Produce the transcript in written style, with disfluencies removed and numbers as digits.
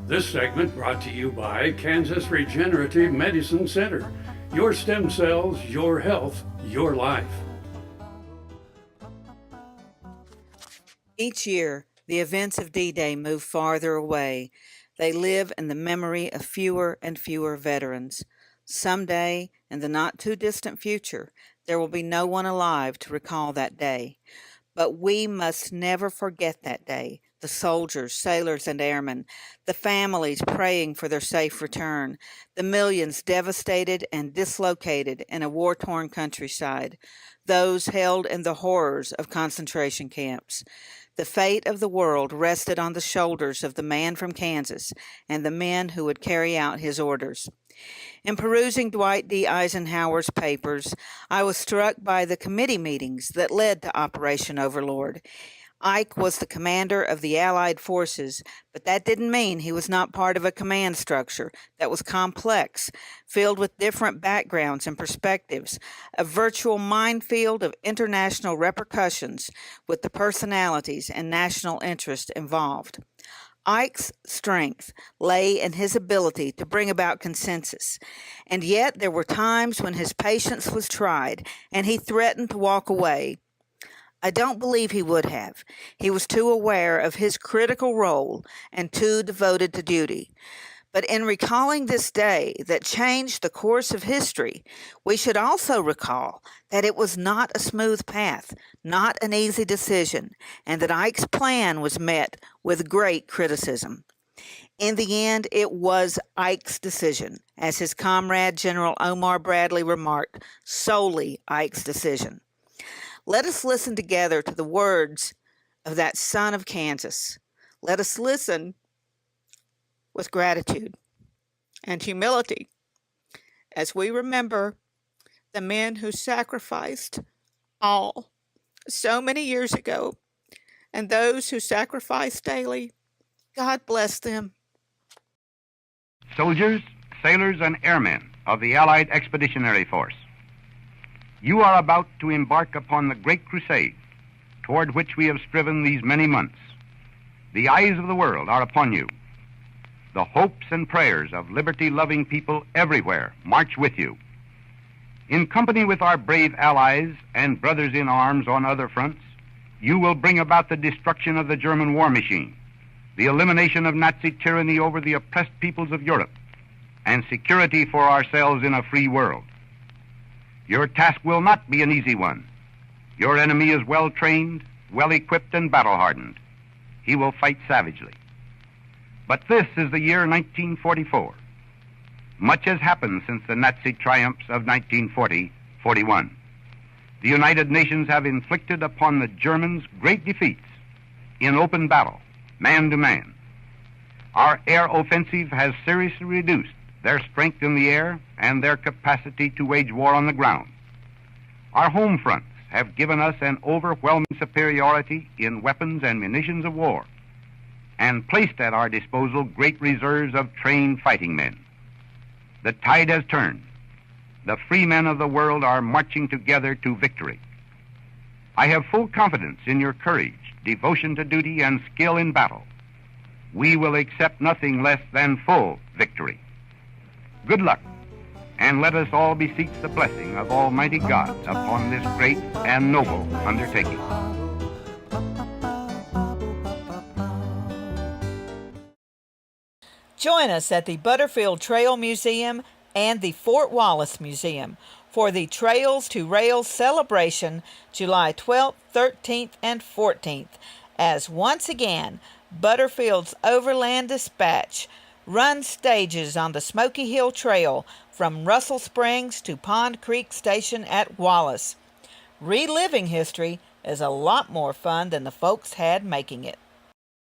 This segment brought to you by Kansas Regenerative Medicine Center. Your stem cells, your health, your life. Each year, the events of D-Day move farther away. They live in the memory of fewer and fewer veterans. Someday, in the not-too-distant future, there will be no one alive to recall that day. But we must never forget that day, the soldiers, sailors, and airmen, the families praying for their safe return, the millions devastated and dislocated in a war-torn countryside, those held in the horrors of concentration camps. The fate of the world rested on the shoulders of the man from Kansas and the men who would carry out his orders. In perusing Dwight D. Eisenhower's papers, I was struck by the committee meetings that led to Operation Overlord. Ike was the commander of the Allied forces, but that didn't mean he was not part of a command structure that was complex, filled with different backgrounds and perspectives, a virtual minefield of international repercussions with the personalities and national interest involved. Ike's strength lay in his ability to bring about consensus, and yet there were times when his patience was tried and he threatened to walk away. I don't believe he would have. He was too aware of his critical role and too devoted to duty. But in recalling this day that changed the course of history, we should also recall that it was not a smooth path, not an easy decision, and that Ike's plan was met with great criticism. In the end, it was Ike's decision, as his comrade General Omar Bradley remarked, solely Ike's decision. Let us listen together to the words of that son of Kansas. Let us listen with gratitude and humility as we remember the men who sacrificed all so many years ago and those who sacrifice daily. God bless them. Soldiers, sailors, and airmen of the Allied Expeditionary Force, you are about to embark upon the great crusade toward which we have striven these many months. The eyes of the world are upon you. The hopes and prayers of liberty-loving people everywhere march with you. In company with our brave allies and brothers in arms on other fronts, you will bring about the destruction of the German war machine, the elimination of Nazi tyranny over the oppressed peoples of Europe, and security for ourselves in a free world. Your task will not be an easy one. Your enemy is well-trained, well-equipped, and battle-hardened. He will fight savagely. But this is the year 1944. Much has happened since the Nazi triumphs of 1940-41. The United Nations have inflicted upon the Germans great defeats in open battle, man to man. Our air offensive has seriously reduced their strength in the air and their capacity to wage war on the ground. Our home fronts have given us an overwhelming superiority in weapons and munitions of war, and placed at our disposal great reserves of trained fighting men. The tide has turned. The free men of the world are marching together to victory. I have full confidence in your courage, devotion to duty, and skill in battle. We will accept nothing less than full victory. Good luck, and let us all beseech the blessing of Almighty God upon this great and noble undertaking. Join us at the Butterfield Trail Museum and the Fort Wallace Museum for the Trails to Rails celebration July 12th, 13th, and 14th, as once again Butterfield's Overland Dispatch runs stages on the Smoky Hill Trail from Russell Springs to Pond Creek Station at Wallace. Reliving history is a lot more fun than the folks had making it.